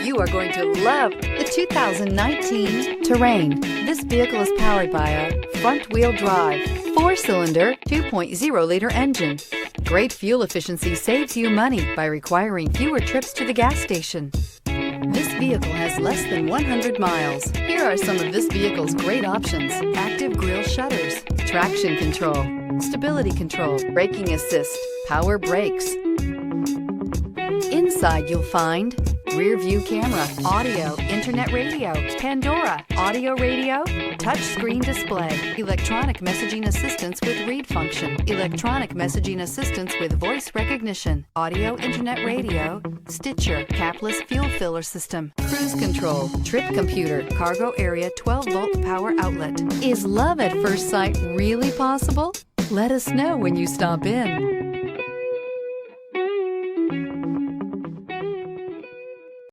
You are going to love the 2019 Terrain. This vehicle is powered by a front-wheel drive, 4-cylinder, 2.0-liter engine. Great fuel efficiency saves you money by requiring fewer trips to the gas station. This vehicle has less than 100 miles. Here are some of this vehicle's great options: active grille shutters, traction control, stability control, braking assist, power brakes. Inside you'll find rear view camera, audio, internet radio, Pandora, audio radio, touch screen display, electronic messaging assistance with read function, electronic messaging assistance with voice recognition, audio, internet radio, Stitcher, capless fuel filler system, cruise control, trip computer, cargo area 12-volt power outlet. Is love at first sight really possible? Let us know when you stop in.